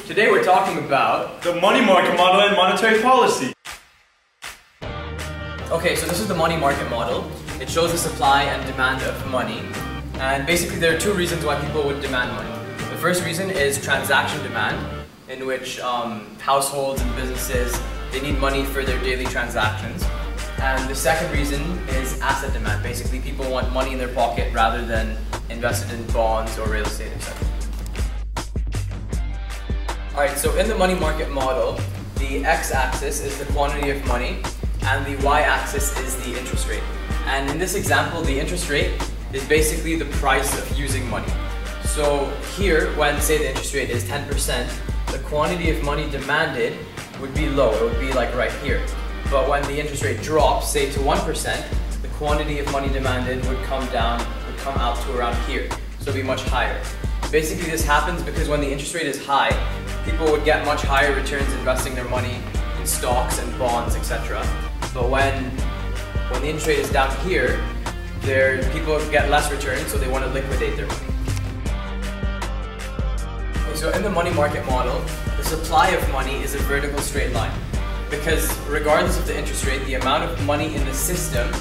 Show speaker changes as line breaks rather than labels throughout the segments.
Today we're talking about
the money market model and monetary policy.
Okay, so this is the money market model. It shows the supply and demand of money. And basically there are two reasons why people would demand money. The first reason is transaction demand, in which households and businesses, they need money for their daily transactions. And the second reason is asset demand. Basically people want money in their pocket rather than invested in bonds or real estate, etc. Alright, so in the money market model, the x-axis is the quantity of money and the y-axis is the interest rate. And in this example, the interest rate is basically the price of using money. So here, when say the interest rate is 10%, the quantity of money demanded would be low. It would be like right here. But when the interest rate drops, say to 1%, the quantity of money demanded would come out to around here. So it would be much higher. Basically this happens because when the interest rate is high, people would get much higher returns investing their money in stocks and bonds, etc. But when the interest rate is down here, people get less returns, so they want to liquidate their money. Okay, so in the money market model, the supply of money is a vertical straight line. Because regardless of the interest rate, the amount of money in the system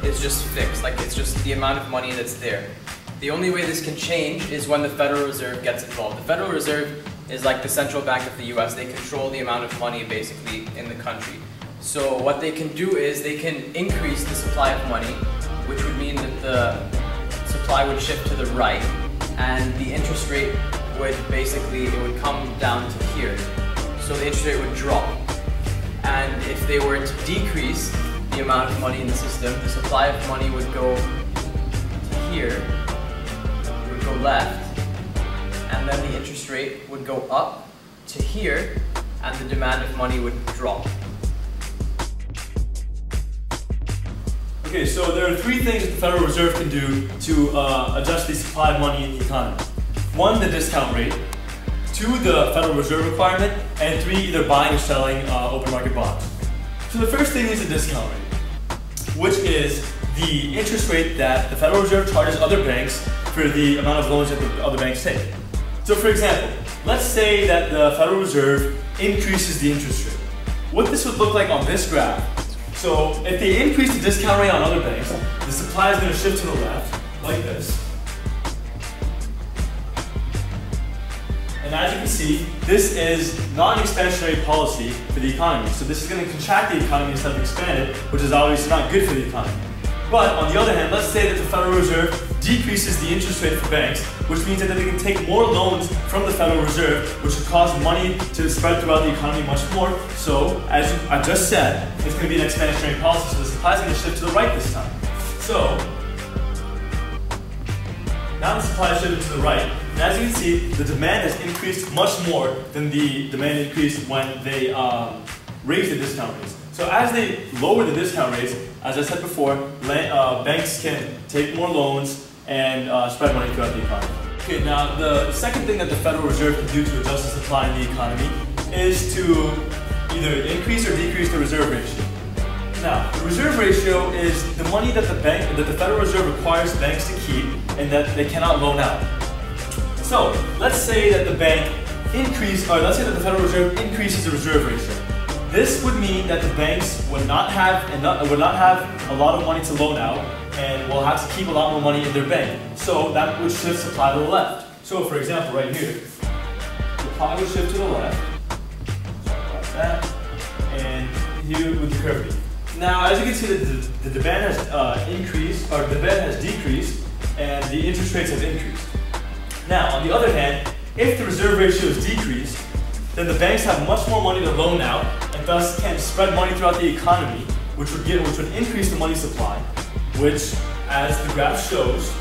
is just fixed. Like it's just the amount of money that's there. The only way this can change is when the Federal Reserve gets involved. The Federal Reserve is like the central bank of the US. They control the amount of money basically in the country. So what they can do is they can increase the supply of money, which would mean that the supply would shift to the right and the interest rate would it would come down to here. So the interest rate would drop. And if they were to decrease the amount of money in the system, the supply of money would go to here, it would go left, and then the interest rate would go up to here, and the demand of money would drop.
Okay, so there are three things that the Federal Reserve can do to adjust the supply of money in the economy. One, the discount rate. Two, the Federal Reserve requirement. And three, either buying or selling open market bonds. So the first thing is the discount rate, which is the interest rate that the Federal Reserve charges other banks for the amount of loans that the other banks take. So for example, let's say that the Federal Reserve increases the interest rate. What this would look like on this graph. So if they increase the discount rate on other banks, the supply is going to shift to the left, like this. And as you can see, this is not an expansionary policy for the economy. So this is going to contract the economy instead of expand it, which is obviously not good for the economy. But on the other hand, let's say that the Federal Reserve decreases the interest rate for banks, which means that they can take more loans from the Federal Reserve, which would cause money to spread throughout the economy much more. So, as I just said, it's going to be an expansionary policy, so the supply is going to shift to the right this time. So, now the supply is shifted to the right, and as you can see, the demand has increased much more than the demand increased when they raised the discount rates. So as they lower the discount rates, as I said before, banks can take more loans and spread money throughout the economy. Okay, now the second thing that the Federal Reserve can do to adjust the supply in the economy is to either increase or decrease the reserve ratio. Now, the reserve ratio is the money that the Federal Reserve requires banks to keep and that they cannot loan out. So, let's say that the Federal Reserve increases the reserve ratio. This would mean that the banks would not have a lot of money to loan out and will have to keep a lot more money in their bank. So that would shift supply to the left. So for example, right here, supply would shift to the left. Sorry about that. And here would the curve be. Now, as you can see, the demand has increased, or the demand has decreased, and the interest rates have increased. Now, on the other hand, if the reserve ratio is decreased, then the banks have much more money to loan out, and thus can spread money throughout the economy, which would increase the money supply, which, as the graph shows,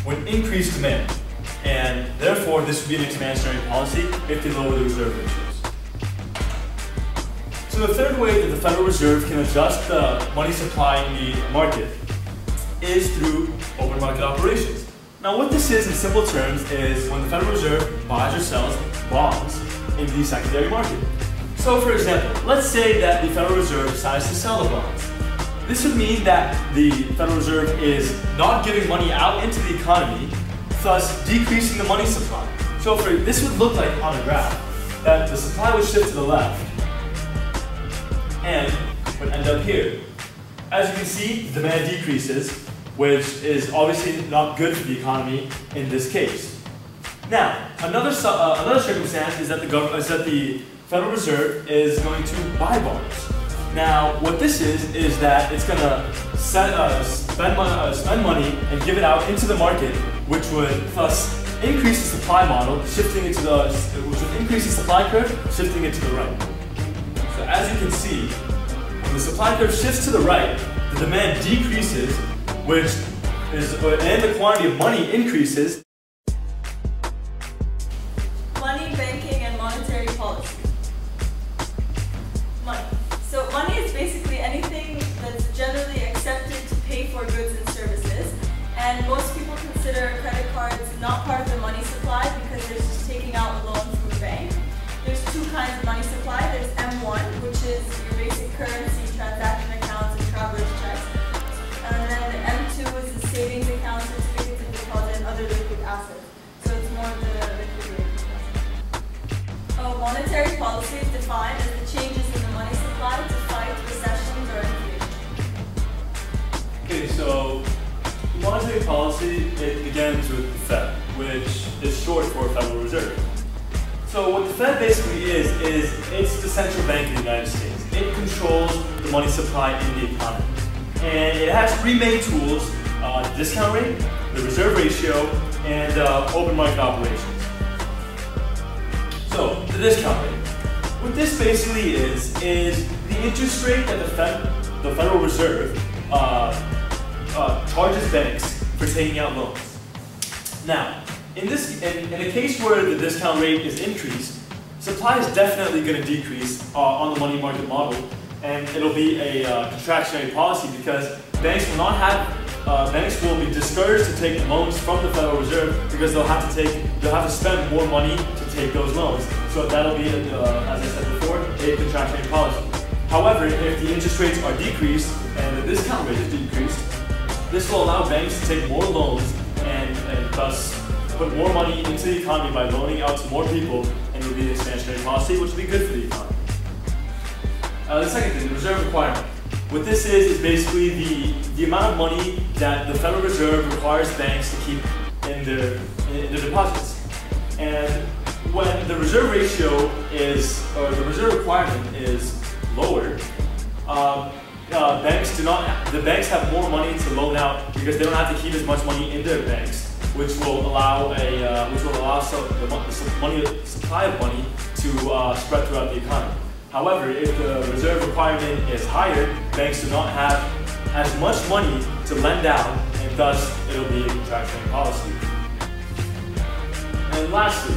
would increase demand. And therefore, this would be an expansionary policy if they lower the reserve ratios. So the third way that the Federal Reserve can adjust the money supply in the market is through open market operations. Now what this is in simple terms is when the Federal Reserve buys or sells bonds in the secondary market. So for example, let's say that the Federal Reserve decides to sell the bonds. This would mean that the Federal Reserve is not giving money out into the economy, thus decreasing the money supply. So this would look like on a graph that the supply would shift to the left and would end up here. As you can see, demand decreases, which is obviously not good for the economy in this case. Now, another circumstance is that the Federal Reserve is going to buy bonds. Now, what this is that it's going to spend money and give it out into the market, which would thus increase the supply model, which would increase the supply curve, shifting it to the right. So as you can see, when the supply curve shifts to the right, the demand decreases, and the quantity of money increases.
Money, banking, and monetary policy. Money. So money is basically anything that's generally accepted to pay for goods and services. And most people consider credit cards not part of the money supply because they're just taking out a loan from a bank. There's two kinds of money supply. There's M1, which is your basic currency, transaction accounts, and traveler's checks. And then the M2 is the savings account, certificates of deposit, and other liquid assets. So it's more of the liquid assets. Monetary policy is defined as the changes in the money supply to fight recessions or inflation.
Okay, so monetary policy, it begins with the Fed, which is short for Federal Reserve. So what the Fed basically is it's the central bank of the United States. It controls the money supply in the economy. And it has three main tools: the discount rate, the reserve ratio, and open market operations. So, the discount rate. What this basically is the interest rate that the Federal Reserve charges banks for taking out loans. Now, in a case where the discount rate is increased, supply is definitely going to decrease on the money market model, and it'll be a contractionary policy because banks will be discouraged to take loans from the Federal Reserve because they'll have to spend more money to take those loans. So that'll be, as I said before, a contractionary policy. However, if the interest rates are decreased and the discount rate is decreased, this will allow banks to take more loans and thus put more money into the economy by loaning out to more people, and it will be an expansionary policy, which will be good for the economy. The second thing, the reserve requirement. What this is basically the amount of money that the Federal Reserve requires banks to keep in their deposits. And when the reserve ratio or the reserve requirement is lower, the banks have more money to loan out because they don't have to keep as much money in their banks, which will allow the supply of money to spread throughout the economy. However, if the reserve requirement is higher, banks do not have as much money to lend out, and thus it'll be a contractionary policy. And lastly,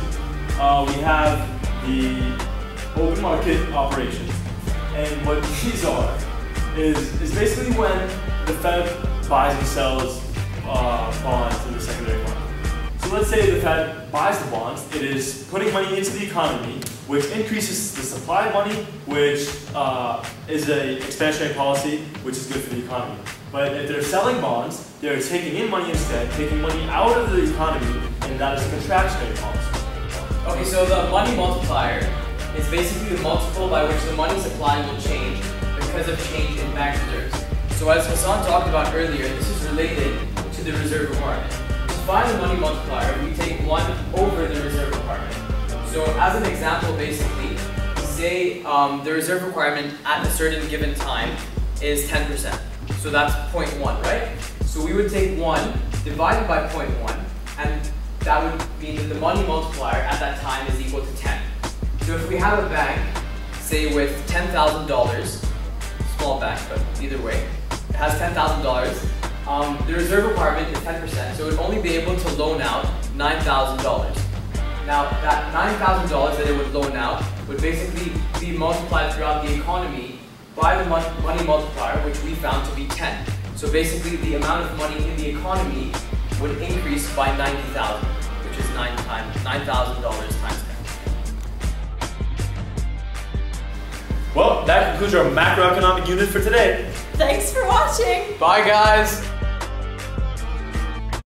we have the open market operations. And what these are is basically when the Fed buys and sells bonds in the secondary market. So let's say the Fed buys the bonds, it is putting money into the economy, which increases the supply of money, which is an expansionary policy, which is good for the economy. But if they're selling bonds, they're taking in money instead, taking money out of the economy, and that is a contractionary policy.
Okay, so the money multiplier is basically the multiple by which the money supply will change because of change in bank reserves. So as Hassan talked about earlier, this is related to the reserve requirement. To find the money multiplier, we take 1 over the reserve requirement. So as an example, basically, say the reserve requirement at a certain given time is 10%. So that's 0.1, right? So we would take 1 divided by 0.1, and that would mean that the money multiplier at that time is equal to 10. So if we have a bank, say with $10,000, small bank, but either way, it has $10,000, the reserve requirement is 10%, so it would only be able to loan out $9,000. Now, that $9,000 that it would loan out would basically be multiplied throughout the economy by the money multiplier, which we found to be 10. So basically, the amount of money in the economy would increase by 90,000, which is $9,000 times 10.
Well, that concludes our macroeconomic unit for today.
Thanks for watching!
Bye, guys!